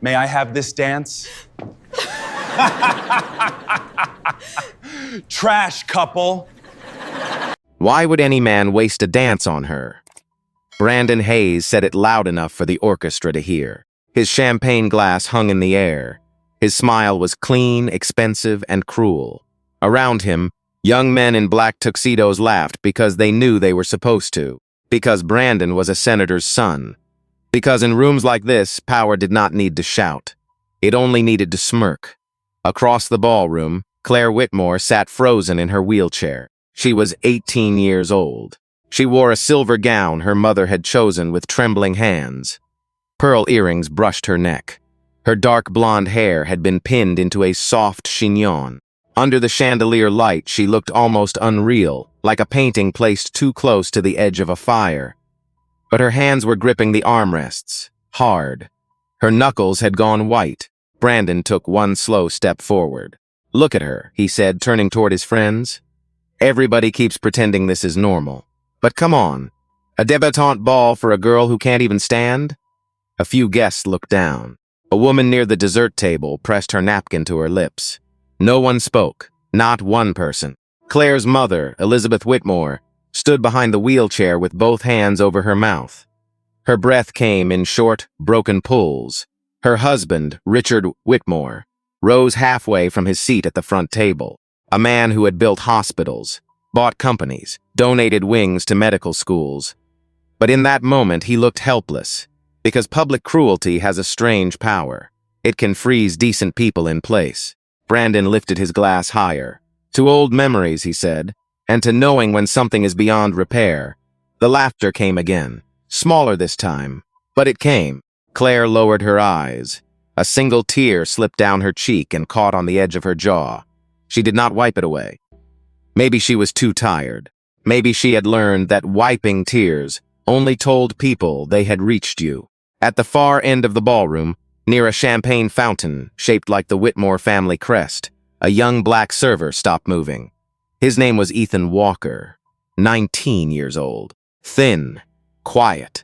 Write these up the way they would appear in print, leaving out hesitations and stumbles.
May I have this dance? Trash couple. Why would any man waste a dance on her? Brandon Hayes said it loud enough for the orchestra to hear. His champagne glass hung in the air. His smile was clean, expensive, and cruel. Around him, young men in black tuxedos laughed because they knew they were supposed to. Because Brandon was a senator's son. Because in rooms like this, power did not need to shout. It only needed to smirk. Across the ballroom, Claire Whitmore sat frozen in her wheelchair. She was 18 years old. She wore a silver gown her mother had chosen with trembling hands. Pearl earrings brushed her neck. Her dark blonde hair had been pinned into a soft chignon. Under the chandelier light, she looked almost unreal, like a painting placed too close to the edge of a fire. But her hands were gripping the armrests, hard. Her knuckles had gone white. Brandon took one slow step forward. "Look at her," he said, turning toward his friends. "Everybody keeps pretending this is normal. But come on, a debutante ball for a girl who can't even stand?" A few guests looked down. A woman near the dessert table pressed her napkin to her lips. No one spoke, not one person. Claire's mother, Elizabeth Whitmore, stood behind the wheelchair with both hands over her mouth. Her breath came in short, broken pulls. Her husband, Richard Whitmore, rose halfway from his seat at the front table. A man who had built hospitals, bought companies, donated wings to medical schools. But in that moment, he looked helpless, because public cruelty has a strange power. It can freeze decent people in place. Brandon lifted his glass higher. "To old memories," he said, "and to knowing when something is beyond repair." The laughter came again, smaller this time, but it came. Claire lowered her eyes. A single tear slipped down her cheek and caught on the edge of her jaw. She did not wipe it away. Maybe she was too tired. Maybe she had learned that wiping tears only told people they had reached you. At the far end of the ballroom, near a champagne fountain shaped like the Whitmore family crest, a young black server stopped moving. His name was Ethan Walker, 19 years old, thin, quiet,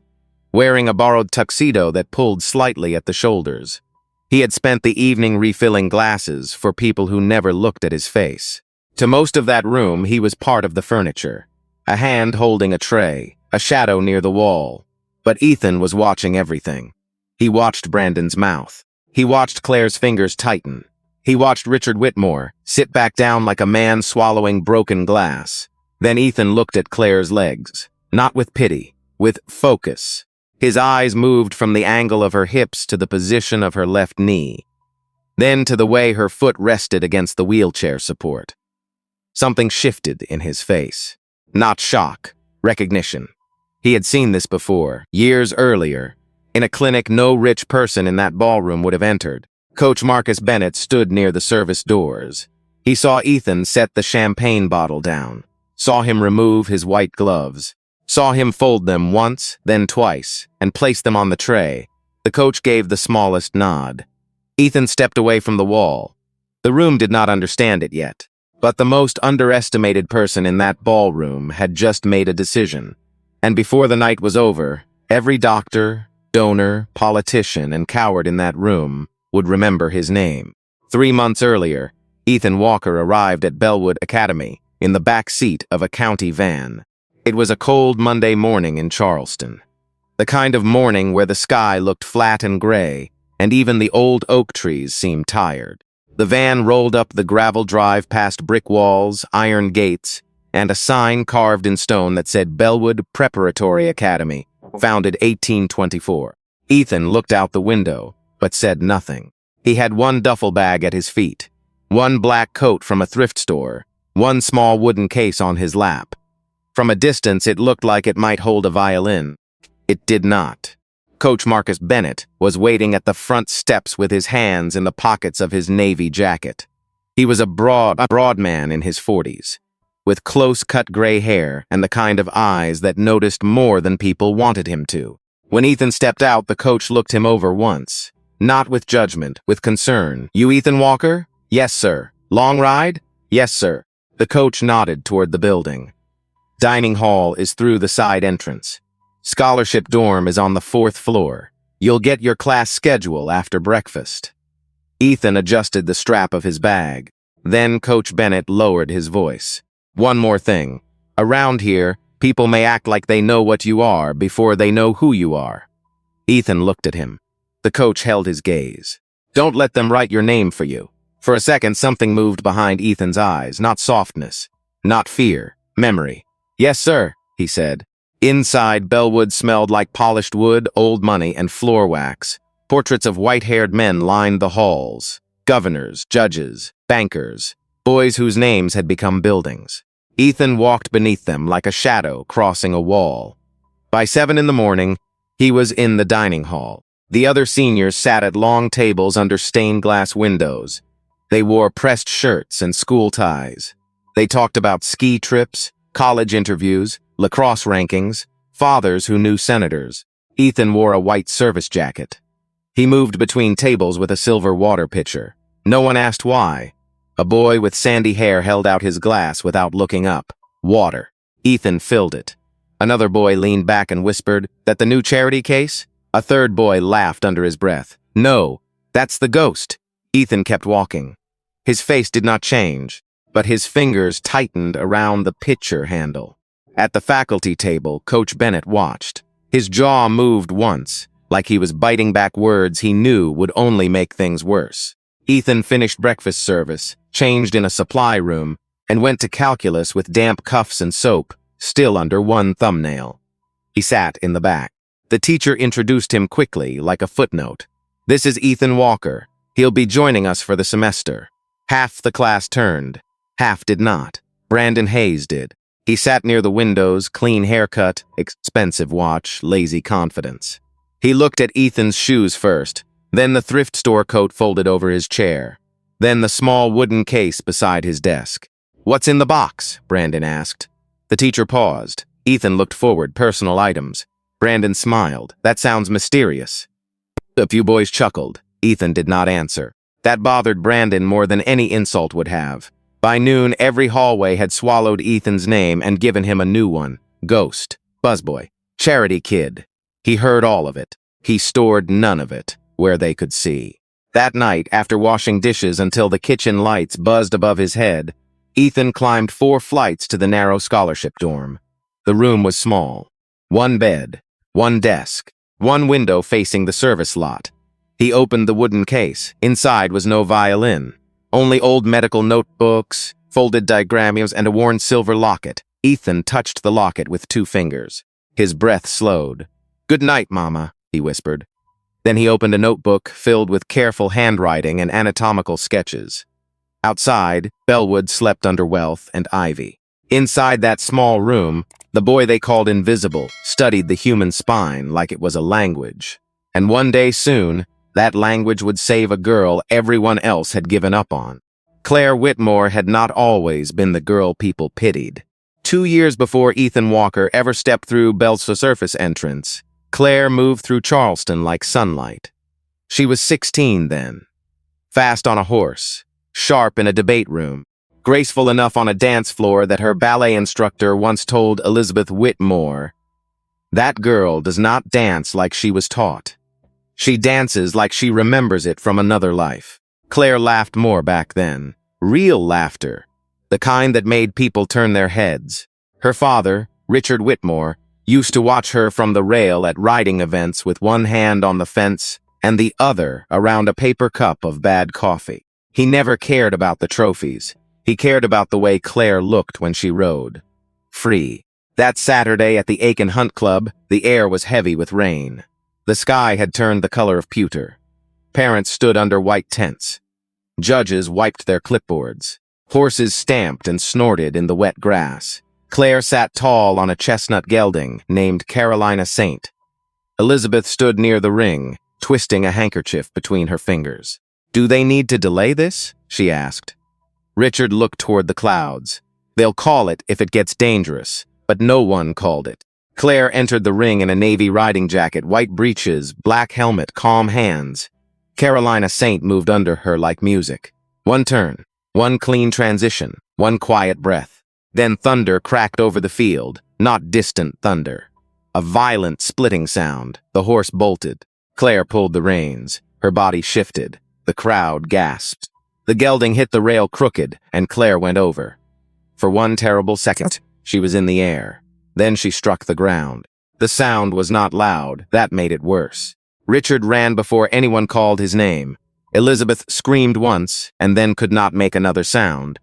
wearing a borrowed tuxedo that pulled slightly at the shoulders. He had spent the evening refilling glasses for people who never looked at his face. To most of that room, he was part of the furniture, a hand holding a tray, a shadow near the wall. But Ethan was watching everything. He watched Brandon's mouth. He watched Claire's fingers tighten. He watched Richard Whitmore sit back down like a man swallowing broken glass. Then Ethan looked at Claire's legs, not with pity, with focus. His eyes moved from the angle of her hips to the position of her left knee, then to the way her foot rested against the wheelchair support. Something shifted in his face. Not shock, recognition. He had seen this before, years earlier, in a clinic no rich person in that ballroom would have entered. Coach Marcus Bennett stood near the service doors. He saw Ethan set the champagne bottle down, saw him remove his white gloves, saw him fold them once, then twice, and place them on the tray. The coach gave the smallest nod. Ethan stepped away from the wall. The room did not understand it yet, but the most underestimated person in that ballroom had just made a decision. And before the night was over, every doctor, donor, politician, and coward in that room would remember his name. 3 months earlier, Ethan Walker arrived at Bellwood Academy in the back seat of a county van. It was a cold Monday morning in Charleston. The kind of morning where the sky looked flat and gray, and even the old oak trees seemed tired. The van rolled up the gravel drive past brick walls, iron gates, and a sign carved in stone that said Bellwood Preparatory Academy, founded 1824. Ethan looked out the window, but said nothing. He had one duffel bag at his feet, one black coat from a thrift store, one small wooden case on his lap. From a distance, it looked like it might hold a violin. It did not. Coach Marcus Bennett was waiting at the front steps with his hands in the pockets of his navy jacket. He was a broad man in his 40s, with close-cut gray hair and the kind of eyes that noticed more than people wanted him to. When Ethan stepped out, the coach looked him over once. Not with judgment, with concern. "You Ethan Walker?" "Yes, sir." "Long ride?" "Yes, sir." The coach nodded toward the building. "Dining hall is through the side entrance. Scholarship dorm is on the 4th floor. You'll get your class schedule after breakfast. Ethan adjusted the strap of his bag. Then Coach Bennett lowered his voice. One more thing. Around here, people may act like they know what you are before they know who you are. Ethan looked at him. The coach held his gaze. Don't let them write your name for you. For a second, something moved behind Ethan's eyes, not softness, not fear, memory. Yes, sir, he said. Inside, Bellwood smelled like polished wood, old money, and floor wax. Portraits of white-haired men lined the halls. Governors, judges, bankers, boys whose names had become buildings. Ethan walked beneath them like a shadow crossing a wall. By 7 in the morning, he was in the dining hall. The other seniors sat at long tables under stained glass windows. They wore pressed shirts and school ties. They talked about ski trips, college interviews, lacrosse rankings, fathers who knew senators. Ethan wore a white service jacket. He moved between tables with a silver water pitcher. No one asked why. A boy with sandy hair held out his glass without looking up. Water. Ethan filled it. Another boy leaned back and whispered, "That the new charity case?" A third boy laughed under his breath. "No, that's the ghost." Ethan kept walking. His face did not change, but his fingers tightened around the pitcher handle. At the faculty table, Coach Bennett watched. His jaw moved once, like he was biting back words he knew would only make things worse. Ethan finished breakfast service, changed in a supply room, and went to calculus with damp cuffs and soap, still under one thumbnail. He sat in the back. The teacher introduced him quickly, like a footnote. "This is Ethan Walker. He'll be joining us for the semester." Half the class turned. Half did not. Brandon Hayes did. He sat near the windows, clean haircut, expensive watch, lazy confidence. He looked at Ethan's shoes first, then the thrift store coat folded over his chair, then the small wooden case beside his desk. "What's in the box?" Brandon asked. The teacher paused. Ethan looked forward, personal items. Brandon smiled. "That sounds mysterious." A few boys chuckled. Ethan did not answer. That bothered Brandon more than any insult would have. By noon, every hallway had swallowed Ethan's name and given him a new one. Ghost, Buzzboy, Charity Kid. He heard all of it. He stored none of it where they could see. That night, after washing dishes until the kitchen lights buzzed above his head, Ethan climbed 4 flights to the narrow scholarship dorm. The room was small. 1 bed, 1 desk, 1 window facing the service lot. He opened the wooden case. Inside was no violin. Only old medical notebooks, folded diagrams, and a worn silver locket. Ethan touched the locket with 2 fingers. His breath slowed. "Good night, Mama," he whispered. Then he opened a notebook filled with careful handwriting and anatomical sketches. Outside, Bellwood slept under wealth and ivy. Inside that small room, the boy they called Invisible studied the human spine like it was a language. And one day soon, that language would save a girl everyone else had given up on. Claire Whitmore had not always been the girl people pitied. 2 years before Ethan Walker ever stepped through Bell's surface entrance, Claire moved through Charleston like sunlight. She was 16 then. Fast on a horse, sharp in a debate room, graceful enough on a dance floor that her ballet instructor once told Elizabeth Whitmore, "That girl does not dance like she was taught. She dances like she remembers it from another life." Claire laughed more back then. Real laughter. The kind that made people turn their heads. Her father, Richard Whitmore, used to watch her from the rail at riding events with one hand on the fence and the other around a paper cup of bad coffee. He never cared about the trophies. He cared about the way Claire looked when she rode. Free. That Saturday at the Aiken Hunt Club, the air was heavy with rain. The sky had turned the color of pewter. Parents stood under white tents. Judges wiped their clipboards. Horses stamped and snorted in the wet grass. Claire sat tall on a chestnut gelding named Carolina Saint. Elizabeth stood near the ring, twisting a handkerchief between her fingers. "Do they need to delay this?" she asked. Richard looked toward the clouds. "They'll call it if it gets dangerous," but no one called it. Claire entered the ring in a navy riding jacket, white breeches, black helmet, calm hands. Carolina Saint moved under her like music. One turn, one clean transition, one quiet breath. Then thunder cracked over the field, not distant thunder. A violent, splitting sound. The horse bolted. Claire pulled the reins. Her body shifted. The crowd gasped. The gelding hit the rail crooked, and Claire went over. For one terrible second, she was in the air. Then she struck the ground. The sound was not loud. That made it worse. Richard ran before anyone called his name. Elizabeth screamed once, and then could not make another sound.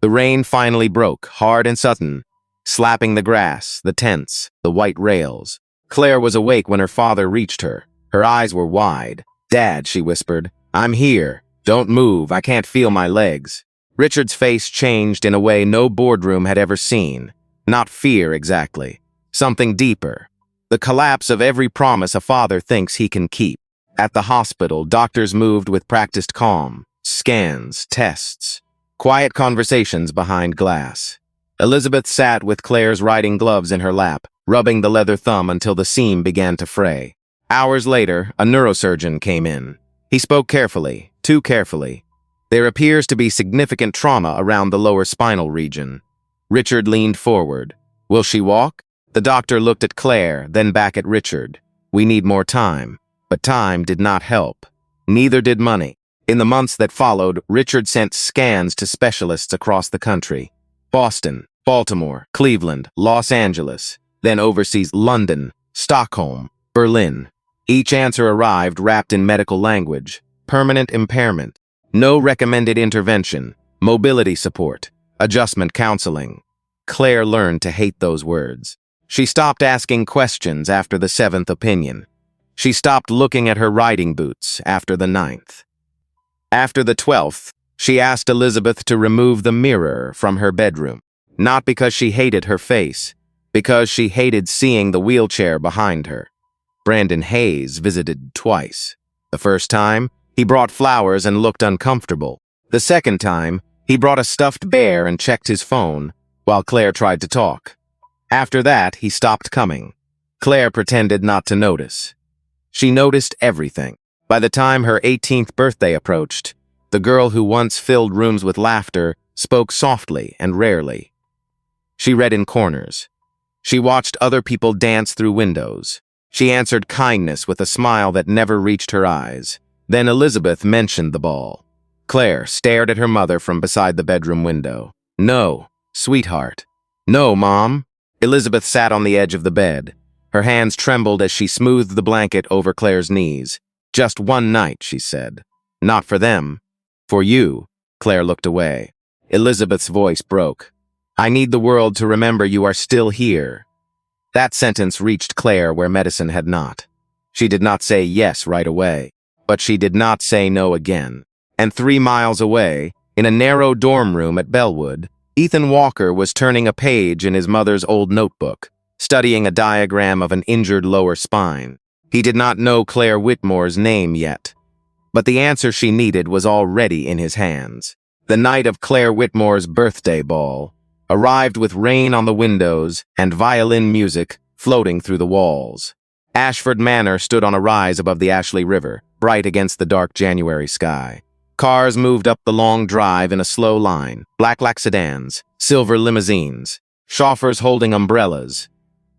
The rain finally broke, hard and sudden, slapping the grass, the tents, the white rails. Claire was awake when her father reached her. Her eyes were wide. "Dad," she whispered, "I'm here. Don't move, I can't feel my legs." Richard's face changed in a way no boardroom had ever seen. Not fear, exactly. Something deeper. The collapse of every promise a father thinks he can keep. At the hospital, doctors moved with practiced calm. Scans, tests, quiet conversations behind glass. Elizabeth sat with Claire's riding gloves in her lap, rubbing the leather thumb until the seam began to fray. Hours later, a neurosurgeon came in. He spoke carefully, too carefully. "There appears to be significant trauma around the lower spinal region." Richard leaned forward. "Will she walk?" The doctor looked at Claire, then back at Richard. "We need more time." But time did not help. Neither did money. In the months that followed, Richard sent scans to specialists across the country. Boston, Baltimore, Cleveland, Los Angeles, then overseas London, Stockholm, Berlin. Each answer arrived wrapped in medical language. Permanent impairment. No recommended intervention. Mobility support. Adjustment counseling. Claire learned to hate those words. She stopped asking questions after the 7th opinion. She stopped looking at her riding boots after the 9th. After the 12th, she asked Elizabeth to remove the mirror from her bedroom. Not because she hated her face, because she hated seeing the wheelchair behind her. Brandon Hayes visited twice. The first time, he brought flowers and looked uncomfortable. The second time, he brought a stuffed bear and checked his phone, while Claire tried to talk. After that, he stopped coming. Claire pretended not to notice. She noticed everything. By the time her 18th birthday approached, the girl who once filled rooms with laughter spoke softly and rarely. She read in corners. She watched other people dance through windows. She answered kindness with a smile that never reached her eyes. Then Elizabeth mentioned the ball. Claire stared at her mother from beside the bedroom window. "No, sweetheart." "No, Mom." Elizabeth sat on the edge of the bed. Her hands trembled as she smoothed the blanket over Claire's knees. "Just one night," she said. "Not for them. For you." Claire looked away. Elizabeth's voice broke. "I need the world to remember you are still here." That sentence reached Claire where medicine had not. She did not say yes right away, but she did not say no again. And 3 miles away, in a narrow dorm room at Bellwood, Ethan Walker was turning a page in his mother's old notebook, studying a diagram of an injured lower spine. He did not know Claire Whitmore's name yet, but the answer she needed was already in his hands. The night of Claire Whitmore's birthday ball arrived with rain on the windows and violin music floating through the walls. Ashford Manor stood on a rise above the Ashley River, bright against the dark January sky. Cars moved up the long drive in a slow line, black sedans, silver limousines, chauffeurs holding umbrellas,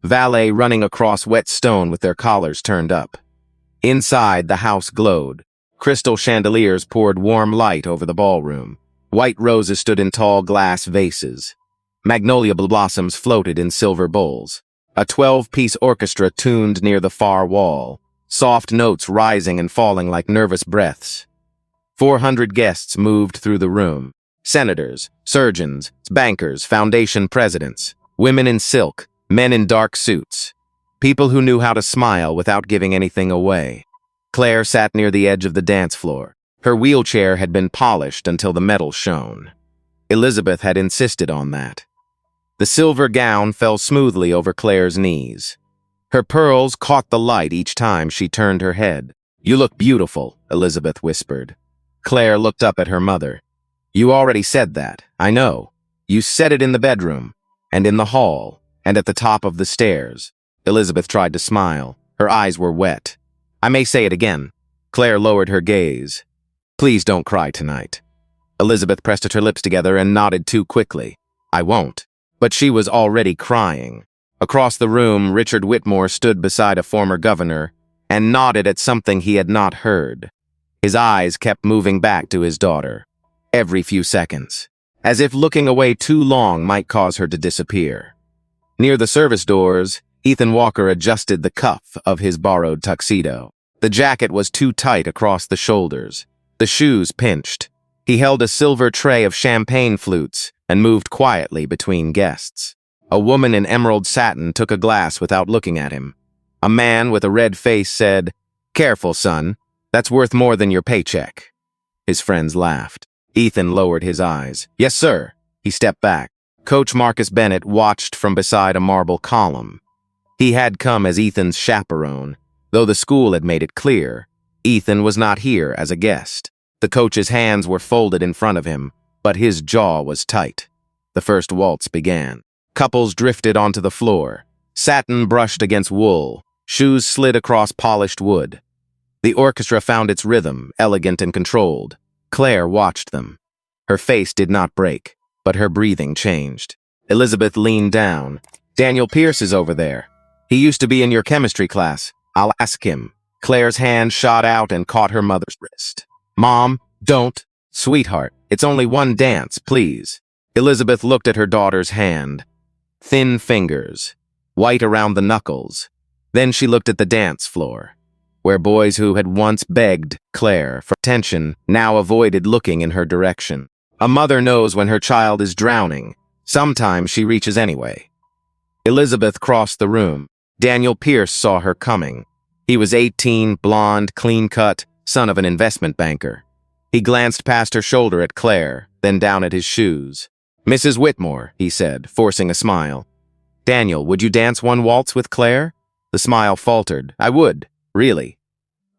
valet running across wet stone with their collars turned up. Inside, the house glowed. Crystal chandeliers poured warm light over the ballroom. White roses stood in tall glass vases. Magnolia blossoms floated in silver bowls. A 12-piece orchestra tuned near the far wall, soft notes rising and falling like nervous breaths. 400 guests moved through the room. Senators, surgeons, bankers, foundation presidents, women in silk, men in dark suits. People who knew how to smile without giving anything away. Claire sat near the edge of the dance floor. Her wheelchair had been polished until the metal shone. Elizabeth had insisted on that. The silver gown fell smoothly over Claire's knees. Her pearls caught the light each time she turned her head. "You look beautiful," Elizabeth whispered. Claire looked up at her mother. "You already said that, I know. You said it in the bedroom, and in the hall, and at the top of the stairs." Elizabeth tried to smile. Her eyes were wet. "I may say it again." Claire lowered her gaze. "Please don't cry tonight." Elizabeth pressed her lips together and nodded too quickly. "I won't." But she was already crying. Across the room, Richard Whitmore stood beside a former governor, and nodded at something he had not heard. His eyes kept moving back to his daughter, every few seconds, as if looking away too long might cause her to disappear. Near the service doors, Ethan Walker adjusted the cuff of his borrowed tuxedo. The jacket was too tight across the shoulders. The shoes pinched. He held a silver tray of champagne flutes and moved quietly between guests. A woman in emerald satin took a glass without looking at him. A man with a red face said, "Careful, son. That's worth more than your paycheck." His friends laughed. Ethan lowered his eyes. "Yes, sir." He stepped back. Coach Marcus Bennett watched from beside a marble column. He had come as Ethan's chaperone, though the school had made it clear Ethan was not here as a guest. The coach's hands were folded in front of him, but his jaw was tight. The first waltz began. Couples drifted onto the floor. Satin brushed against wool. Shoes slid across polished wood. The orchestra found its rhythm, elegant and controlled. Claire watched them. Her face did not break, but her breathing changed. Elizabeth leaned down. "Daniel Pierce is over there. He used to be in your chemistry class. I'll ask him." Claire's hand shot out and caught her mother's wrist. "Mom, don't." "Sweetheart, it's only one dance, please." Elizabeth looked at her daughter's hand. Thin fingers, white around the knuckles. Then she looked at the dance floor, where boys who had once begged Claire for attention now avoided looking in her direction. A mother knows when her child is drowning. Sometimes she reaches anyway. Elizabeth crossed the room. Daniel Pierce saw her coming. He was 18, blonde, clean-cut, son of an investment banker. He glanced past her shoulder at Claire, then down at his shoes. "Mrs. Whitmore," he said, forcing a smile. "Daniel, would you dance one waltz with Claire?" The smile faltered. "I would, really.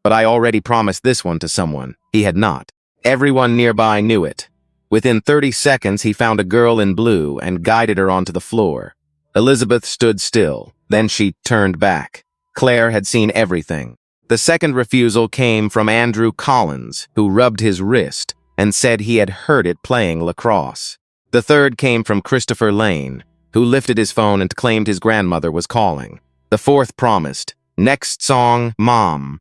But I already promised this one to someone." He had not. Everyone nearby knew it. Within 30 seconds, he found a girl in blue and guided her onto the floor. Elizabeth stood still. Then she turned back. Claire had seen everything. The second refusal came from Andrew Collins, who rubbed his wrist and said he had heard it playing lacrosse. The third came from Christopher Lane, who lifted his phone and claimed his grandmother was calling. The fourth promised, "Next song, Mom."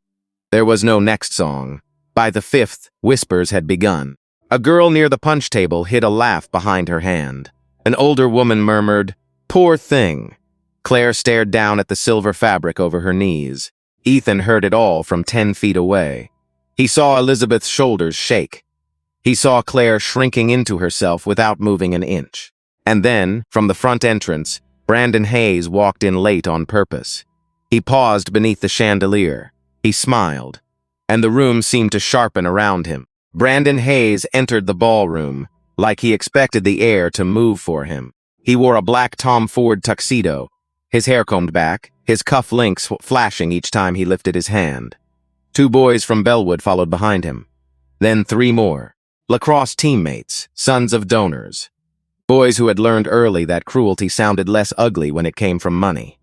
There was no next song. By the fifth, whispers had begun. A girl near the punch table hid a laugh behind her hand. An older woman murmured, "Poor thing." Claire stared down at the silver fabric over her knees. Ethan heard it all from 10 feet away. He saw Elizabeth's shoulders shake. He saw Claire shrinking into herself without moving an inch. And then, from the front entrance, Brandon Hayes walked in late on purpose. He paused beneath the chandelier. He smiled, and the room seemed to sharpen around him. Brandon Hayes entered the ballroom, like he expected the air to move for him. He wore a black Tom Ford tuxedo, his hair combed back, his cuff links flashing each time he lifted his hand. 2 boys from Bellwood followed behind him. Then 3 more. Lacrosse teammates, sons of donors. Boys who had learned early that cruelty sounded less ugly when it came from money.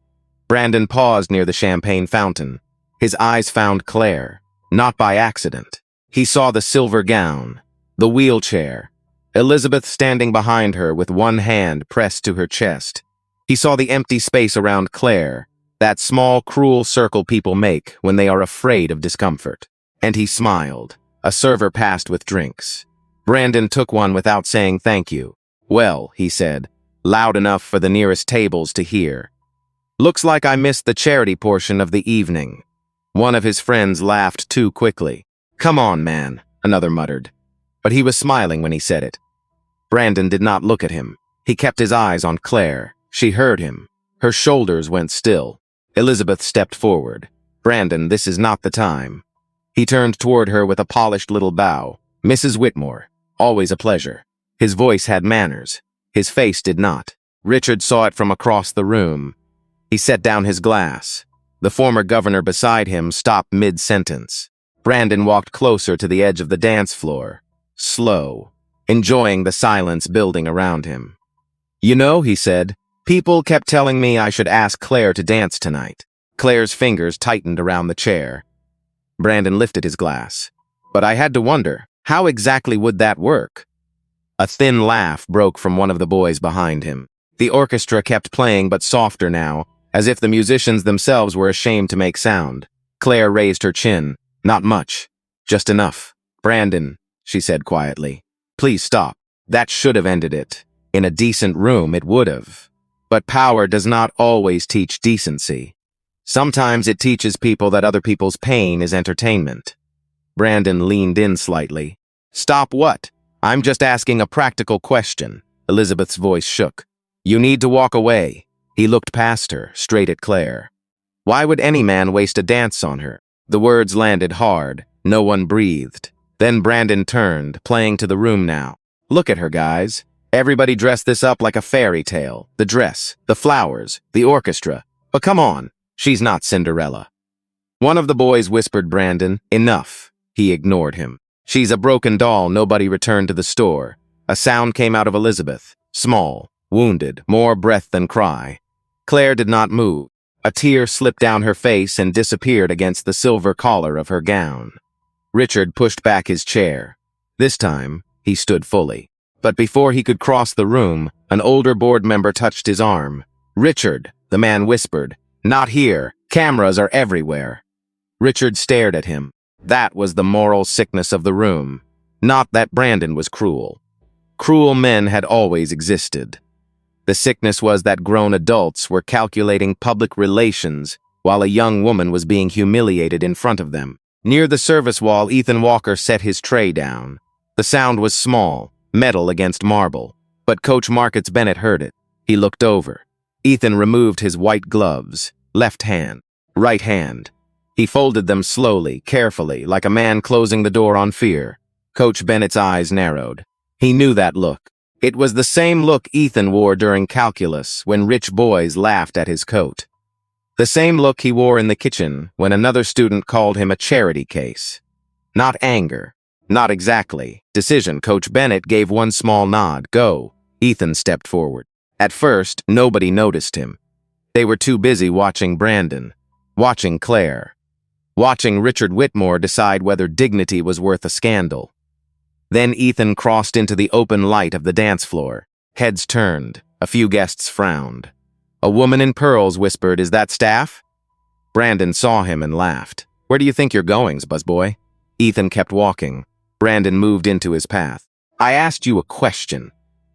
Brandon paused near the champagne fountain. His eyes found Claire, not by accident. He saw the silver gown, the wheelchair, Elizabeth standing behind her with one hand pressed to her chest. He saw the empty space around Claire, that small, cruel circle people make when they are afraid of discomfort. And he smiled. A server passed with drinks. Brandon took one without saying thank you. "Well," he said, loud enough for the nearest tables to hear. "Looks like I missed the charity portion of the evening." One of his friends laughed too quickly. "Come on, man," another muttered. But he was smiling when he said it. Brandon did not look at him. He kept his eyes on Claire. She heard him. Her shoulders went still. Elizabeth stepped forward. "Brandon, this is not the time." He turned toward her with a polished little bow. "Mrs. Whitmore, always a pleasure." His voice had manners. His face did not. Richard saw it from across the room. He set down his glass. The former governor beside him stopped mid-sentence. Brandon walked closer to the edge of the dance floor, slow, enjoying the silence building around him. "You know," he said, "people kept telling me I should ask Claire to dance tonight." Claire's fingers tightened around the chair. Brandon lifted his glass. "But I had to wonder, how exactly would that work?" A thin laugh broke from one of the boys behind him. The orchestra kept playing, but softer now, as if the musicians themselves were ashamed to make sound. Claire raised her chin. Not much. Just enough. Brandon, she said quietly. Please stop. That should have ended it. In a decent room, it would have. But power does not always teach decency. Sometimes it teaches people that other people's pain is entertainment. Brandon leaned in slightly. Stop what? I'm just asking a practical question. Elizabeth's voice shook. You need to walk away. He looked past her, straight at Claire. Why would any man waste a dance on her? The words landed hard. No one breathed. Then Brandon turned, playing to the room now. Look at her, guys. Everybody dressed this up like a fairy tale. The dress, the flowers, the orchestra. But come on, she's not Cinderella. One of the boys whispered Brandon, enough. He ignored him. She's a broken doll. Nobody returned to the store. A sound came out of Elizabeth. Small, wounded, more breath than cry. Claire did not move. A tear slipped down her face and disappeared against the silver collar of her gown. Richard pushed back his chair. This time, he stood fully. But before he could cross the room, an older board member touched his arm. Richard, the man whispered, not here. Cameras are everywhere. Richard stared at him. That was the moral sickness of the room. Not that Brandon was cruel. Cruel men had always existed. The sickness was that grown adults were calculating public relations while a young woman was being humiliated in front of them. Near the service wall, Ethan Walker set his tray down. The sound was small, metal against marble, but Coach Marcus Bennett heard it. He looked over. Ethan removed his white gloves, left hand, right hand. He folded them slowly, carefully, like a man closing the door on fear. Coach Bennett's eyes narrowed. He knew that look. It was the same look Ethan wore during calculus when rich boys laughed at his coat. The same look he wore in the kitchen when another student called him a charity case. Not anger. Not exactly. Decision. Coach Bennett gave one small nod. Go. Ethan stepped forward. At first, nobody noticed him. They were too busy watching Brandon, watching Claire, watching Richard Whitmore decide whether dignity was worth a scandal. Then Ethan crossed into the open light of the dance floor. Heads turned. A few guests frowned. A woman in pearls whispered, "Is that Staff?" Brandon saw him and laughed. "Where do you think you're going, buzzboy?" Ethan kept walking. Brandon moved into his path. "I asked you a question."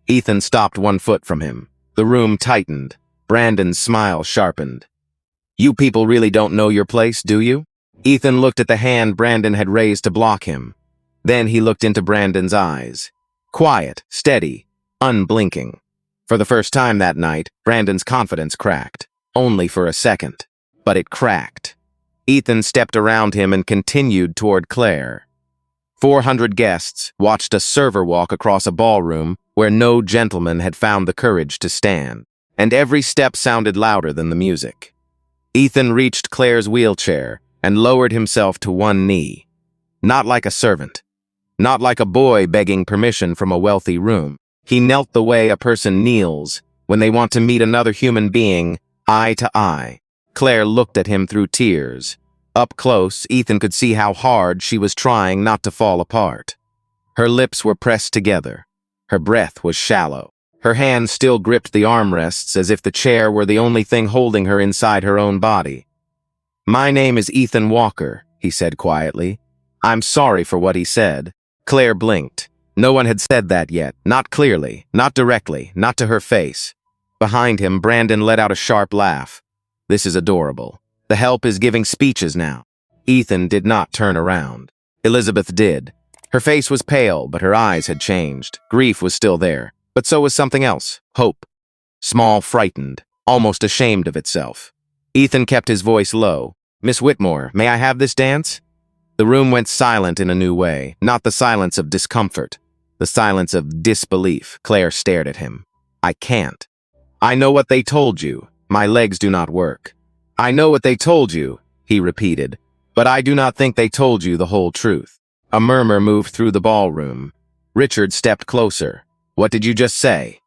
Ethan stopped 1 foot from him. The room tightened. Brandon's smile sharpened. "You people really don't know your place, do you?" Ethan looked at the hand Brandon had raised to block him. Then he looked into Brandon's eyes. Quiet, steady, unblinking. For the first time that night, Brandon's confidence cracked. Only for a second. But it cracked. Ethan stepped around him and continued toward Claire. 400 guests watched a server walk across a ballroom where no gentleman had found the courage to stand. And every step sounded louder than the music. Ethan reached Claire's wheelchair and lowered himself to one knee. Not like a servant. Not like a boy begging permission from a wealthy room. He knelt the way a person kneels when they want to meet another human being, eye to eye. Claire looked at him through tears. Up close, Ethan could see how hard she was trying not to fall apart. Her lips were pressed together. Her breath was shallow. Her hands still gripped the armrests as if the chair were the only thing holding her inside her own body. "My name is Ethan Walker," he said quietly. "I'm sorry for what he said." Claire blinked. No one had said that yet. Not clearly, not directly, not to her face. Behind him, Brandon let out a sharp laugh. "This is adorable. The help is giving speeches now." Ethan did not turn around. Elizabeth did. Her face was pale, but her eyes had changed. Grief was still there, but so was something else. Hope. Small, frightened, almost ashamed of itself. Ethan kept his voice low. "Miss Whitmore, may I have this dance?" The room went silent in a new way, not the silence of discomfort, the silence of disbelief. Claire stared at him. "I can't." "I know what they told you. My legs do not work." "I know what they told you," he repeated, "but I do not think they told you the whole truth." A murmur moved through the ballroom. Richard stepped closer. "What did you just say?"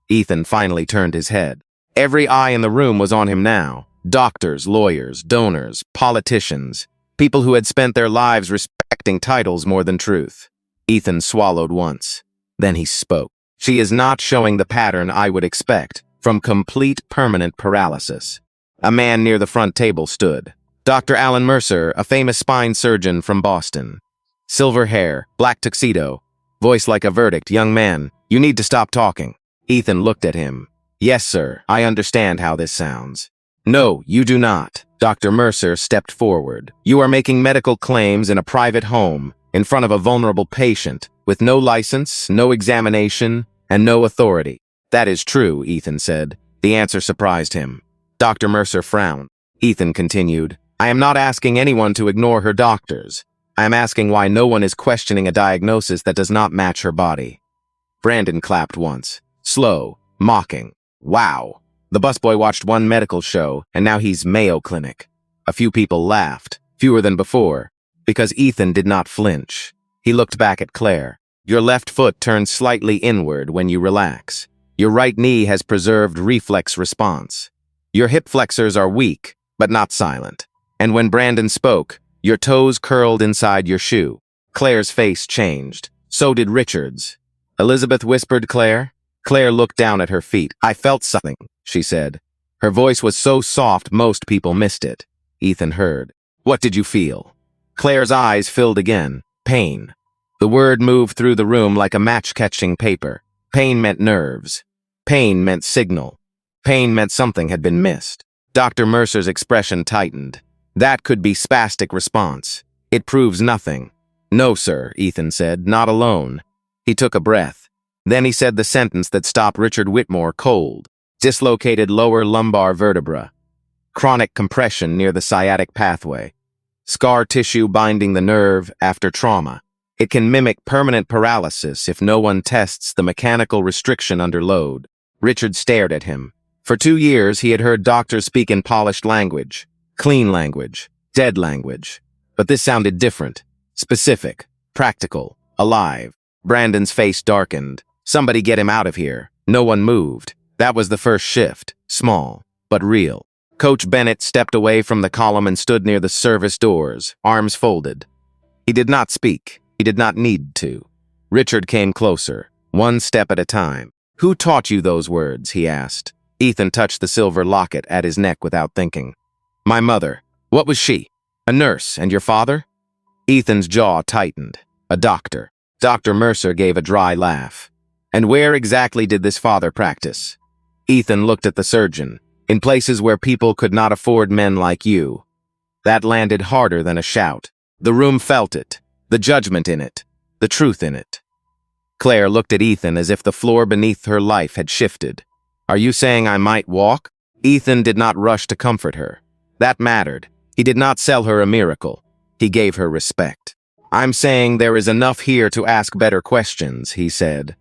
Ethan finally turned his head. Every eye in the room was on him now. Doctors, lawyers, donors, politicians. People who had spent their lives respecting titles more than truth. Ethan swallowed once. Then he spoke. "She is not showing the pattern I would expect from complete permanent paralysis." A man near the front table stood. Dr. Alan Mercer, a famous spine surgeon from Boston. Silver hair, black tuxedo, voice like a verdict. Young man, you need to stop talking. Ethan looked at him. Yes, sir, I understand how this sounds. No, you do not. Dr. Mercer stepped forward. You are making medical claims in a private home, in front of a vulnerable patient, with no license, no examination, and no authority. That is true, Ethan said. The answer surprised him. Dr. Mercer frowned. Ethan continued, I am not asking anyone to ignore her doctors. I am asking why no one is questioning a diagnosis that does not match her body. Brandon clapped once. Slow, mocking. Wow. The busboy watched one medical show, and now he's Mayo Clinic. A few people laughed, fewer than before, because Ethan did not flinch. He looked back at Claire. Your left foot turns slightly inward when you relax. Your right knee has preserved reflex response. Your hip flexors are weak, but not silent. And when Brandon spoke, your toes curled inside your shoe. Claire's face changed. So did Richard's. Elizabeth whispered Claire. Claire looked down at her feet. I felt something, she said. Her voice was so soft most people missed it. Ethan heard. What did you feel? Claire's eyes filled again. Pain. The word moved through the room like a match-catching paper. Pain meant nerves. Pain meant signal. Pain meant something had been missed. Dr. Mercer's expression tightened. That could be spastic response. It proves nothing. No, sir, Ethan said, not alone. He took a breath. Then he said the sentence that stopped Richard Whitmore cold. Dislocated lower lumbar vertebra. Chronic compression near the sciatic pathway. Scar tissue binding the nerve after trauma. It can mimic permanent paralysis if no one tests the mechanical restriction under load. Richard stared at him. For 2 years, he had heard doctors speak in polished language. Clean language. Dead language. But this sounded different. Specific. Practical. Alive. Brandon's face darkened. Somebody get him out of here. No one moved. That was the first shift. Small, but real. Coach Bennett stepped away from the column and stood near the service doors, arms folded. He did not speak. He did not need to. Richard came closer, one step at a time. Who taught you those words? He asked. Ethan touched the silver locket at his neck without thinking. My mother. What was she? A nurse. And your father? Ethan's jaw tightened. A doctor. Dr. Mercer gave a dry laugh. And where exactly did this father practice? Ethan looked at the surgeon. In places where people could not afford men like you. That landed harder than a shout. The room felt it. The judgment in it. The truth in it. Claire looked at Ethan as if the floor beneath her life had shifted. Are you saying I might walk? Ethan did not rush to comfort her. That mattered. He did not sell her a miracle. He gave her respect. I'm saying there is enough here to ask better questions, he said.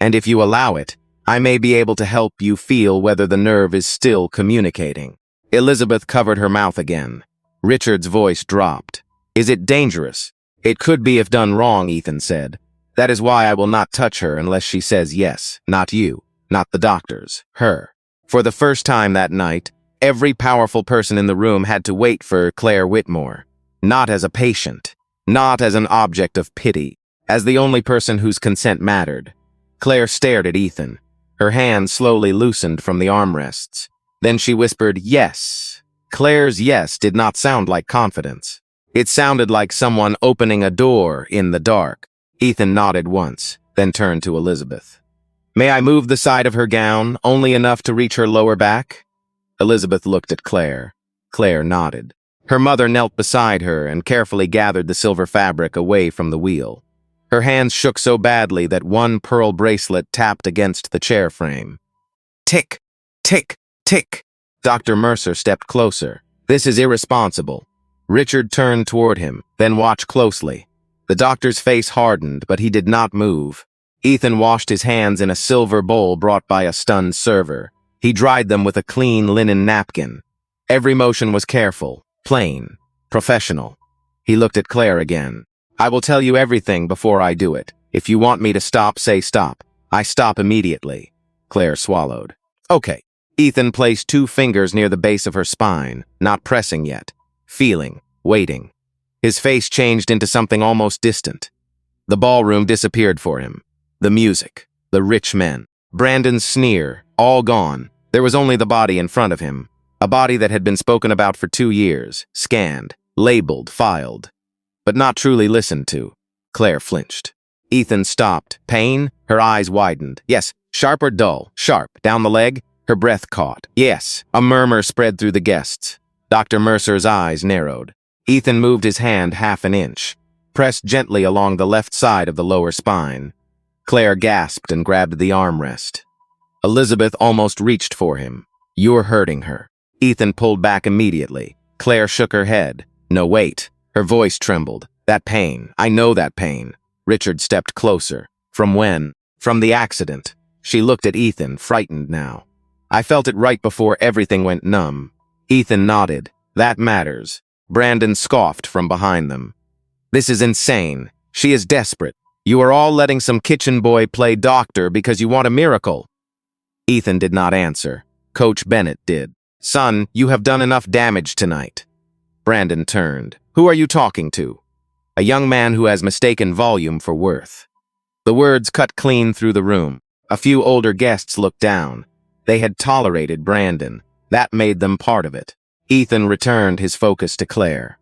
And if you allow it, I may be able to help you feel whether the nerve is still communicating. Elizabeth covered her mouth again. Richard's voice dropped. Is it dangerous? It could be if done wrong, Ethan said. That is why I will not touch her unless she says yes. Not you. Not the doctors. Her. For the first time that night, every powerful person in the room had to wait for Claire Whitmore. Not as a patient. Not as an object of pity. As the only person whose consent mattered. Claire stared at Ethan. Her hands slowly loosened from the armrests. Then she whispered, yes. Claire's yes did not sound like confidence. It sounded like someone opening a door in the dark. Ethan nodded once, then turned to Elizabeth. May I move the side of her gown, only enough to reach her lower back? Elizabeth looked at Claire. Claire nodded. Her mother knelt beside her and carefully gathered the silver fabric away from the wheel. Her hands shook so badly that one pearl bracelet tapped against the chair frame. Tick, tick, tick. Dr. Mercer stepped closer. This is irresponsible. Richard turned toward him, then watched closely. The doctor's face hardened, but he did not move. Ethan washed his hands in a silver bowl brought by a stunned server. He dried them with a clean linen napkin. Every motion was careful, plain, professional. He looked at Claire again. I will tell you everything before I do it. If you want me to stop, say stop. I stop immediately. Claire swallowed. Okay. Ethan placed 2 fingers near the base of her spine, not pressing yet. Feeling, waiting. His face changed into something almost distant. The ballroom disappeared for him. The music, the rich men. Brandon's sneer, all gone. There was only the body in front of him. A body that had been spoken about for 2 years, scanned, labeled, filed, but not truly listened to. Claire flinched. Ethan stopped. Pain? Her eyes widened. Yes, sharp or dull? Sharp. Down the leg? Her breath caught. Yes. A murmur spread through the guests. Dr. Mercer's eyes narrowed. Ethan moved his hand half an inch, pressed gently along the left side of the lower spine. Claire gasped and grabbed the armrest. Elizabeth almost reached for him. You're hurting her. Ethan pulled back immediately. Claire shook her head. No, wait. Her voice trembled. That pain. I know that pain. Richard stepped closer. From when? From the accident. She looked at Ethan, frightened now. I felt it right before everything went numb. Ethan nodded. That matters. Brandon scoffed from behind them. This is insane. She is desperate. You are all letting some kitchen boy play doctor because you want a miracle. Ethan did not answer. Coach Bennett did. Son, you have done enough damage tonight. Brandon turned. Who are you talking to? A young man who has mistaken volume for worth. The words cut clean through the room. A few older guests looked down. They had tolerated Brandon. That made them part of it. Ethan returned his focus to Claire.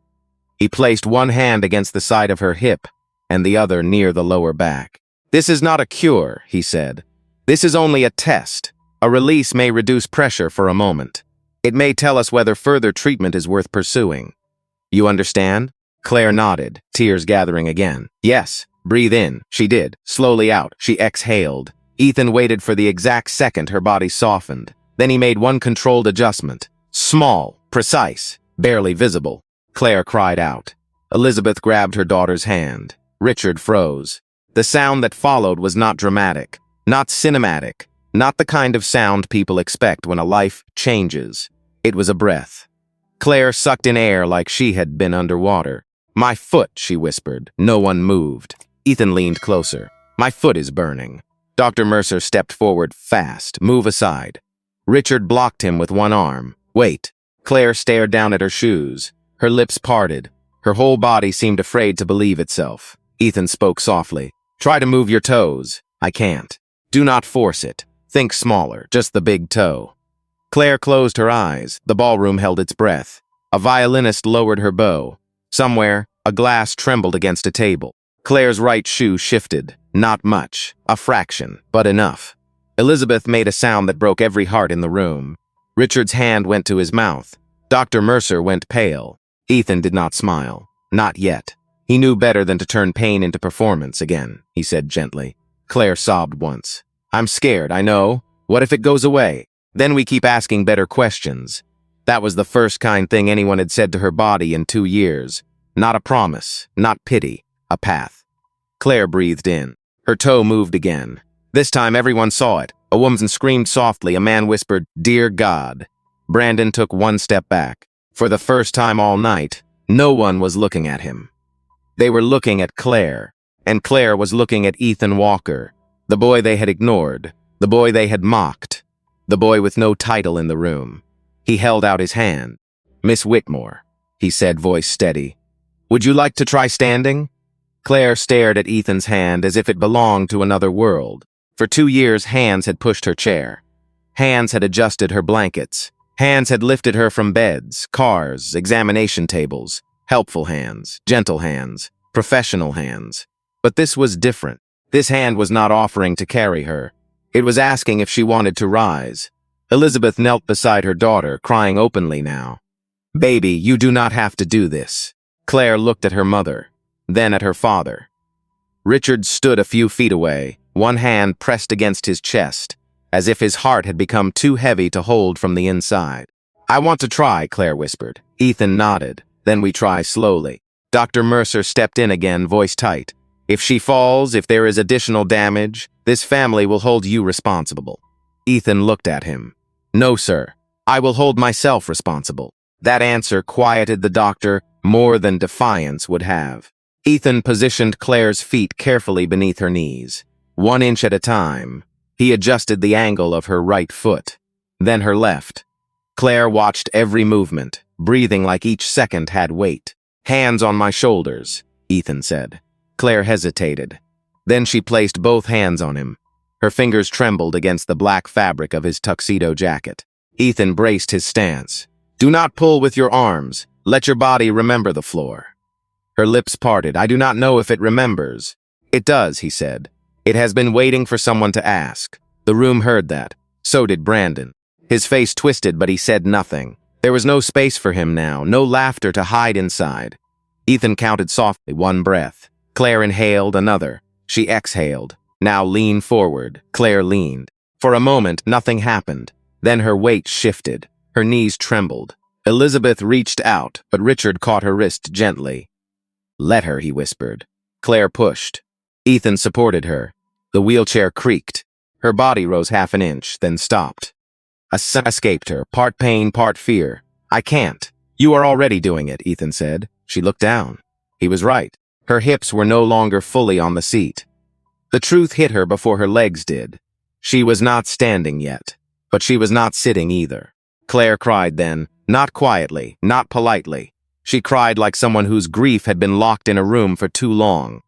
He placed one hand against the side of her hip and the other near the lower back. This is not a cure, he said. This is only a test. A release may reduce pressure for a moment. It may tell us whether further treatment is worth pursuing. You understand? Claire nodded, tears gathering again. Yes. Breathe in. She did. Slowly out. She exhaled. Ethan waited for the exact second her body softened. Then he made one controlled adjustment. Small, precise, barely visible. Claire cried out. Elizabeth grabbed her daughter's hand. Richard froze. The sound that followed was not dramatic, not cinematic, not the kind of sound people expect when a life changes. It was a breath. Claire sucked in air like she had been underwater. My foot, she whispered. No one moved. Ethan leaned closer. My foot is burning. Dr. Mercer stepped forward fast. Move aside. Richard blocked him with one arm. Wait. Claire stared down at her shoes. Her lips parted. Her whole body seemed afraid to believe itself. Ethan spoke softly. Try to move your toes. I can't. Do not force it. Think smaller, just the big toe. Claire closed her eyes. The ballroom held its breath. A violinist lowered her bow. Somewhere, a glass trembled against a table. Claire's right shoe shifted. Not much. A fraction, but enough. Elizabeth made a sound that broke every heart in the room. Richard's hand went to his mouth. Dr. Mercer went pale. Ethan did not smile. Not yet. He knew better than to turn pain into performance again, he said gently. Claire sobbed once. I'm scared, I know. What if it goes away? Then we keep asking better questions. That was the first kind thing anyone had said to her body in 2 years. Not a promise, not pity, a path. Claire breathed in. Her toe moved again. This time everyone saw it. A woman screamed softly. A man whispered, Dear God. Brandon took one step back. For the first time all night, no one was looking at him. They were looking at Claire, and Claire was looking at Ethan Walker, the boy they had ignored, the boy they had mocked, the boy with no title in the room. He held out his hand. Miss Whitmore, he said, voice steady. Would you like to try standing? Claire stared at Ethan's hand as if it belonged to another world. For 2 years, hands had pushed her chair. Hands had adjusted her blankets. Hands had lifted her from beds, cars, examination tables. Helpful hands, gentle hands, professional hands. But this was different. This hand was not offering to carry her. It was asking if she wanted to rise. Elizabeth knelt beside her daughter, crying openly now. Baby, you do not have to do this. Claire looked at her mother, then at her father. Richard stood a few feet away, one hand pressed against his chest, as if his heart had become too heavy to hold from the inside. I want to try, Claire whispered. Ethan nodded. Then we try slowly. Dr. Mercer stepped in again, voice tight. If she falls, if there is additional damage, this family will hold you responsible. Ethan looked at him. No, sir. I will hold myself responsible. That answer quieted the doctor more than defiance would have. Ethan positioned Claire's feet carefully beneath her knees. 1 inch at a time. He adjusted the angle of her right foot, then her left. Claire watched every movement, breathing like each second had weight. Hands on my shoulders, Ethan said. Claire hesitated. Then she placed both hands on him. Her fingers trembled against the black fabric of his tuxedo jacket. Ethan braced his stance. Do not pull with your arms. Let your body remember the floor. Her lips parted. I do not know if it remembers. It does, he said. It has been waiting for someone to ask. The room heard that. So did Brandon. His face twisted, but he said nothing. There was no space for him now, no laughter to hide inside. Ethan counted softly, one breath. Claire inhaled, another. She exhaled. Now lean forward. Claire leaned. For a moment, nothing happened. Then her weight shifted. Her knees trembled. Elizabeth reached out, but Richard caught her wrist gently. Let her, he whispered. Claire pushed. Ethan supported her. The wheelchair creaked. Her body rose half an inch, then stopped. A sigh escaped her, part pain, part fear. I can't. You are already doing it, Ethan said. She looked down. He was right. Her hips were no longer fully on the seat. The truth hit her before her legs did. She was not standing yet, but she was not sitting either. Claire cried then, not quietly, not politely. She cried like someone whose grief had been locked in a room for too long.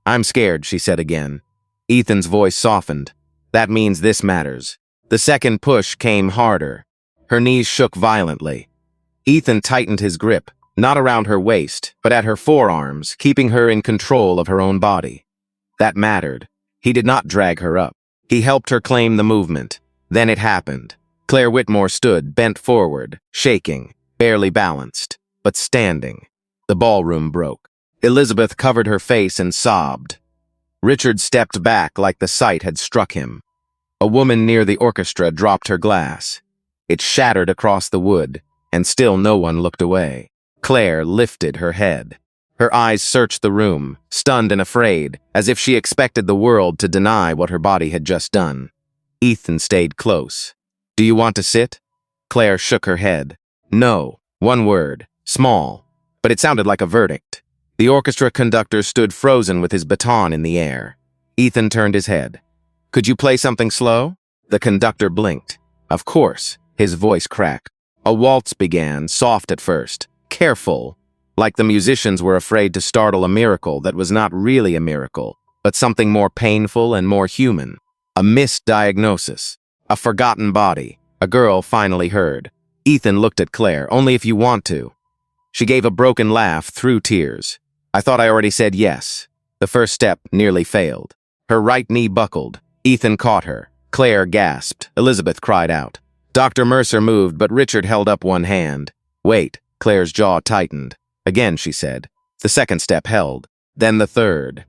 I'm scared, she said again. Ethan's voice softened. That means this matters. The second push came harder. Her knees shook violently. Ethan tightened his grip, not around her waist, but at her forearms, keeping her in control of her own body. That mattered. He did not drag her up. He helped her claim the movement. Then it happened. Claire Whitmore stood, bent forward, shaking, barely balanced, but standing. The ballroom broke. Elizabeth covered her face and sobbed. Richard stepped back like the sight had struck him. A woman near the orchestra dropped her glass. It shattered across the wood, and still no one looked away. Claire lifted her head. Her eyes searched the room, stunned and afraid, as if she expected the world to deny what her body had just done. Ethan stayed close. Do you want to sit? Claire shook her head. No. One word. Small. But it sounded like a verdict. The orchestra conductor stood frozen with his baton in the air. Ethan turned his head. Could you play something slow? The conductor blinked. Of course. His voice cracked. A waltz began, soft at first. Careful. Like the musicians were afraid to startle a miracle that was not really a miracle, but something more painful and more human. A misdiagnosis. A forgotten body. A girl finally heard. Ethan looked at Claire. Only if you want to. She gave a broken laugh through tears. I thought I already said yes. The first step nearly failed. Her right knee buckled. Ethan caught her. Claire gasped. Elizabeth cried out. Dr. Mercer moved, but Richard held up one hand. Wait. Claire's jaw tightened. Again, she said. The second step held. Then the third.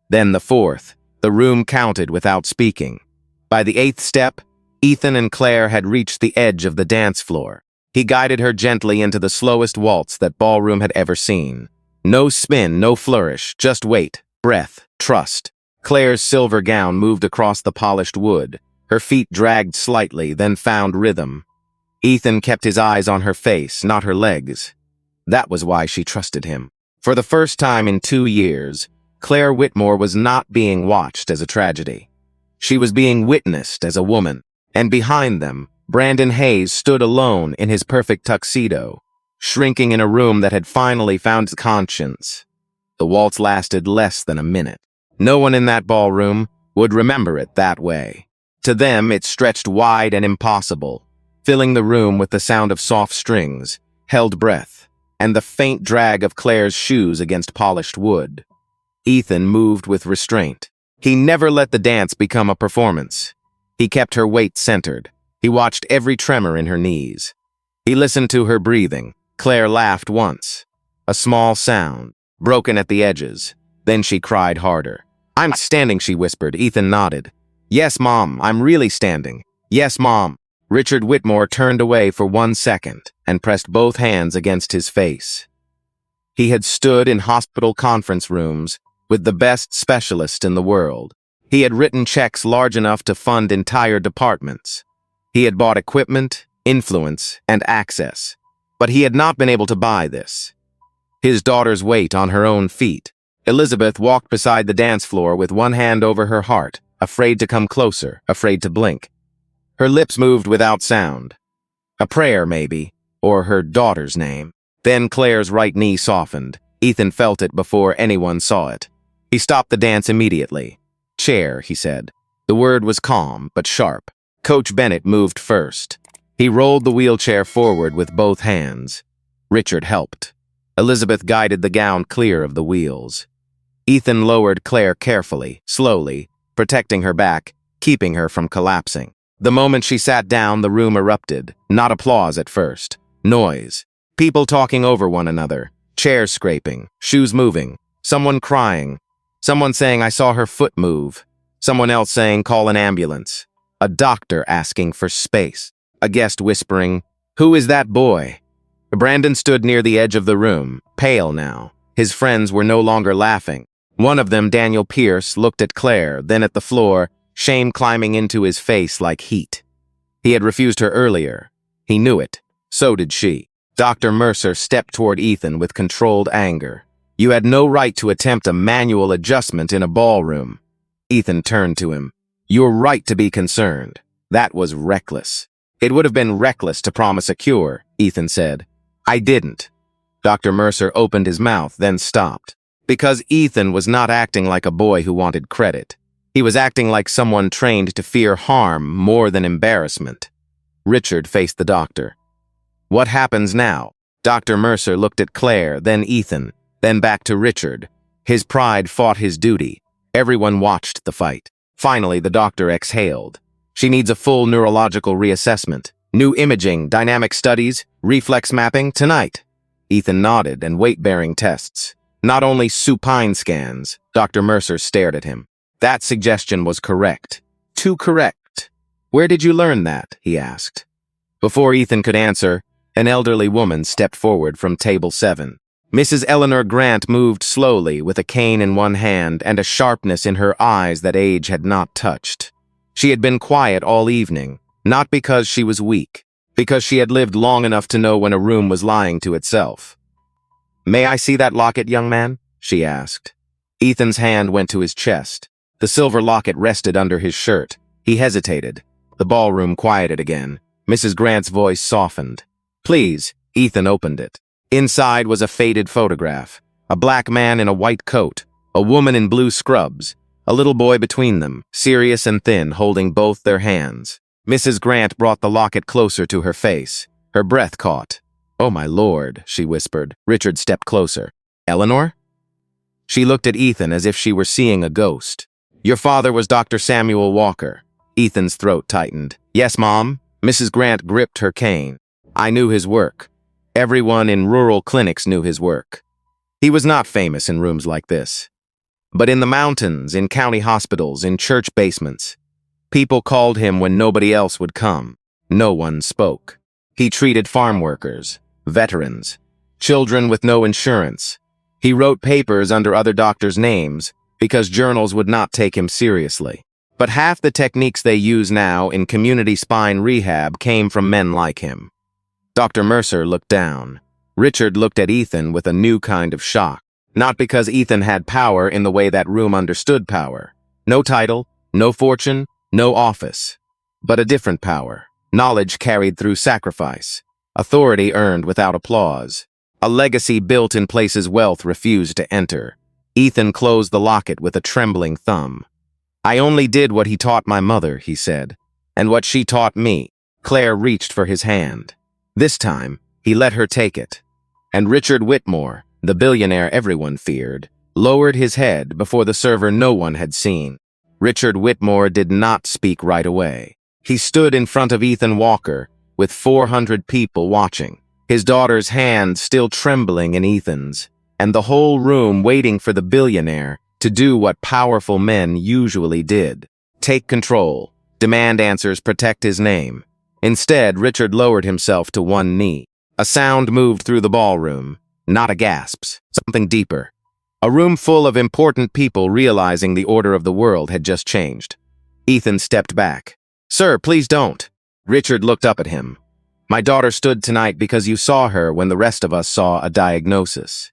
Then the fourth. The room counted without speaking. By the eighth step, Ethan and Claire had reached the edge of the dance floor. He guided her gently into the slowest waltz that ballroom had ever seen. No spin, no flourish, just weight, breath, trust. Claire's silver gown moved across the polished wood. Her feet dragged slightly, then found rhythm. Ethan kept his eyes on her face, not her legs. That was why she trusted him. For the first time in 2 years, Claire Whitmore was not being watched as a tragedy. She was being witnessed as a woman. And behind them, Brandon Hayes stood alone in his perfect tuxedo, shrinking in a room that had finally found conscience. The waltz lasted less than a minute. No one in that ballroom would remember it that way. To them, it stretched wide and impossible, filling the room with the sound of soft strings, held breath, and the faint drag of Claire's shoes against polished wood. Ethan moved with restraint. He never let the dance become a performance. He kept her weight centered. He watched every tremor in her knees. He listened to her breathing. Claire laughed once. A small sound, broken at the edges. Then she cried harder. I'm standing, she whispered. Ethan nodded. Yes, Mom, I'm really standing. Yes, Mom. Richard Whitmore turned away for 1 second and pressed both hands against his face. He had stood in hospital conference rooms with the best specialists in the world. He had written checks large enough to fund entire departments. He had bought equipment, influence, and access. But he had not been able to buy this. His daughter's weight on her own feet. Elizabeth walked beside the dance floor with one hand over her heart, afraid to come closer, afraid to blink. Her lips moved without sound. A prayer, maybe, or her daughter's name. Then Claire's right knee softened. Ethan felt it before anyone saw it. He stopped the dance immediately. Chair, he said. The word was calm, but sharp. Coach Bennett moved first. He rolled the wheelchair forward with both hands. Richard helped. Elizabeth guided the gown clear of the wheels. Ethan lowered Claire carefully, slowly, protecting her back, keeping her from collapsing. The moment she sat down, the room erupted. Not applause at first. Noise. People talking over one another. Chairs scraping. Shoes moving. Someone crying. Someone saying, "I saw her foot move." Someone else saying, "Call an ambulance." A doctor asking for space. A guest whispering, "Who is that boy?" Brandon stood near the edge of the room, pale now. His friends were no longer laughing. One of them, Daniel Pierce, looked at Claire, then at the floor, shame climbing into his face like heat. He had refused her earlier. He knew it. So did she. Dr. Mercer stepped toward Ethan with controlled anger. "You had no right to attempt a manual adjustment in a ballroom." Ethan turned to him. "You're right to be concerned. That was reckless." "It would have been reckless to promise a cure," Ethan said. "I didn't." Dr. Mercer opened his mouth, then stopped. Because Ethan was not acting like a boy who wanted credit. He was acting like someone trained to fear harm more than embarrassment. Richard faced the doctor. "What happens now?" Dr. Mercer looked at Claire, then Ethan, then back to Richard. His pride fought his duty. Everyone watched the fight. Finally, the doctor exhaled. "She needs a full neurological reassessment. New imaging, dynamic studies, reflex mapping, tonight." Ethan nodded, and weight-bearing tests. Not only supine scans. Dr. Mercer stared at him. That suggestion was correct. Too correct. "Where did you learn that?" he asked. Before Ethan could answer, an elderly woman stepped forward from table 7. Mrs. Eleanor Grant moved slowly with a cane in one hand and a sharpness in her eyes that age had not touched. She had been quiet all evening, not because she was weak, because she had lived long enough to know when a room was lying to itself. "May I see that locket, young man?" she asked. Ethan's hand went to his chest. The silver locket rested under his shirt. He hesitated. The ballroom quieted again. Mrs. Grant's voice softened. "Please." Ethan opened it. Inside was a faded photograph. A black man in a white coat, a woman in blue scrubs, a little boy between them, serious and thin, holding both their hands. Mrs. Grant brought the locket closer to her face. Her breath caught. "Oh, my lord," she whispered. Richard stepped closer. "Eleanor?" She looked at Ethan as if she were seeing a ghost. "Your father was Dr. Samuel Walker." Ethan's throat tightened. "Yes, Mom." Mrs. Grant gripped her cane. "I knew his work. Everyone in rural clinics knew his work. He was not famous in rooms like this. But in the mountains, in county hospitals, in church basements, people called him when nobody else would come. No one spoke. He treated farm workers, veterans, children with no insurance. He wrote papers under other doctors' names because journals would not take him seriously. But half the techniques they use now in community spine rehab came from men like him." Dr. Mercer looked down. Richard looked at Ethan with a new kind of shock. Not because Ethan had power in the way that room understood power. No title, no fortune, no office. But a different power. Knowledge carried through sacrifice. Authority earned without applause. A legacy built in places wealth refused to enter. Ethan closed the locket with a trembling thumb. "I only did what he taught my mother," he said, "and what she taught me." Claire reached for his hand. This time, he let her take it. And Richard Whitmore, the billionaire everyone feared, lowered his head before the server no one had seen. Richard Whitmore did not speak right away. He stood in front of Ethan Walker, with 400 people watching, his daughter's hand still trembling in Ethan's, and the whole room waiting for the billionaire to do what powerful men usually did. Take control, demand answers, protect his name. Instead, Richard lowered himself to one knee. A sound moved through the ballroom, not a gasp, something deeper. A room full of important people realizing the order of the world had just changed. Ethan stepped back. "Sir, please don't." Richard looked up at him. "My daughter stood tonight because you saw her when the rest of us saw a diagnosis."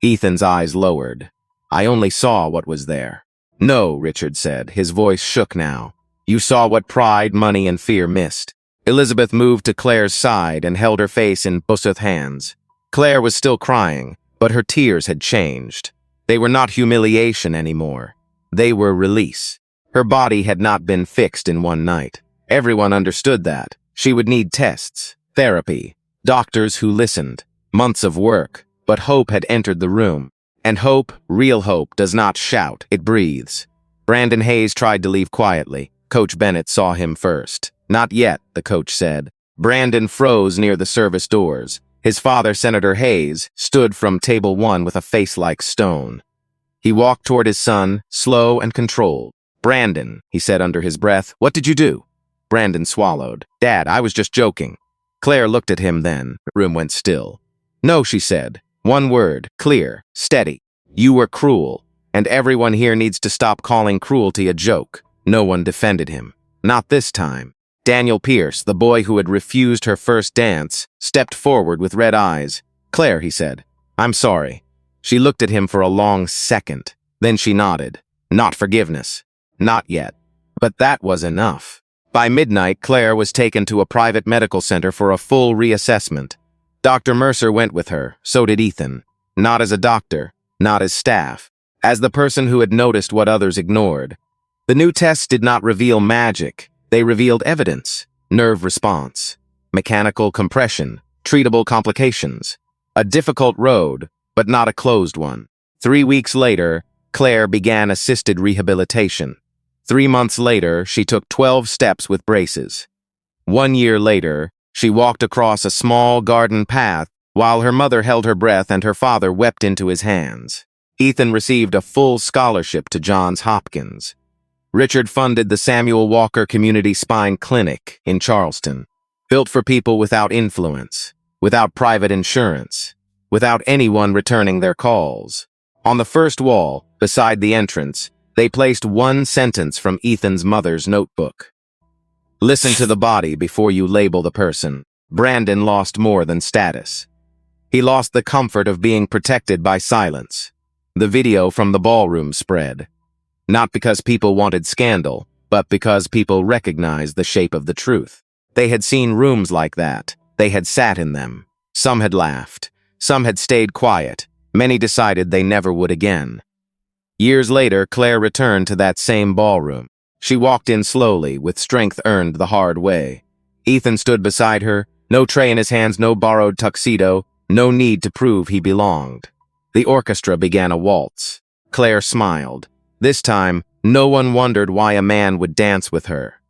Ethan's eyes lowered. "I only saw what was there." "No," Richard said. His voice shook now. "You saw what pride, money, and fear missed." Elizabeth moved to Claire's side and held her face in both hands. Claire was still crying, but her tears had changed. They were not humiliation anymore. They were release. Her body had not been fixed in one night. Everyone understood that. She would need tests, therapy, doctors who listened, months of work, but hope had entered the room. And hope, real hope, does not shout, it breathes. Brandon Hayes tried to leave quietly. Coach Bennett saw him first. Not yet, the coach said. Brandon froze near the service doors. His father, Senator Hayes, stood from table 1 with a face like stone. He walked toward his son, slow and controlled. "Brandon," he said under his breath, "what did you do?" Brandon swallowed. "Dad, I was just joking." Claire looked at him then. The room went still. "No," she said. "One word, clear, steady. You were cruel, and everyone here needs to stop calling cruelty a joke." No one defended him. Not this time. Daniel Pierce, the boy who had refused her first dance, stepped forward with red eyes. "Claire," he said, "I'm sorry." She looked at him for a long second. Then she nodded. Not forgiveness. Not yet. But that was enough. By midnight, Claire was taken to a private medical center for a full reassessment. Dr. Mercer went with her, so did Ethan. Not as a doctor, not as staff, as the person who had noticed what others ignored. The new tests did not reveal magic. They revealed evidence, nerve response, mechanical compression, treatable complications. A difficult road, but not a closed one. 3 weeks later, Claire began assisted rehabilitation. 3 months later, she took 12 steps with braces. 1 year later, she walked across a small garden path while her mother held her breath and her father wept into his hands. Ethan received a full scholarship to Johns Hopkins. Richard funded the Samuel Walker Community Spine Clinic in Charleston, built for people without influence, without private insurance, without anyone returning their calls. On the first wall, beside the entrance, they placed one sentence from Ethan's mother's notebook. "Listen to the body before you label the person." Brandon lost more than status. He lost the comfort of being protected by silence. The video from the ballroom spread. Not because people wanted scandal, but because people recognized the shape of the truth. They had seen rooms like that. They had sat in them. Some had laughed. Some had stayed quiet. Many decided they never would again. Years later, Claire returned to that same ballroom. She walked in slowly, with strength earned the hard way. Ethan stood beside her, no tray in his hands, no borrowed tuxedo, no need to prove he belonged. The orchestra began a waltz. Claire smiled. This time, no one wondered why a man would dance with her.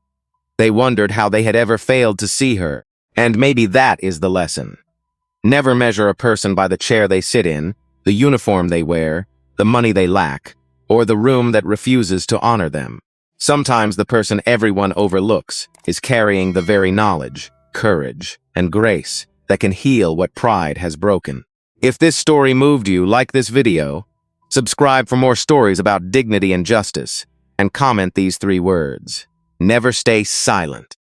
They wondered how they had ever failed to see her, and maybe that is the lesson. Never measure a person by the chair they sit in, the uniform they wear, the money they lack, or the room that refuses to honor them. Sometimes the person everyone overlooks is carrying the very knowledge, courage, and grace that can heal what pride has broken. If this story moved you, like this video, subscribe for more stories about dignity and justice, and comment these 3 words. Never stay silent.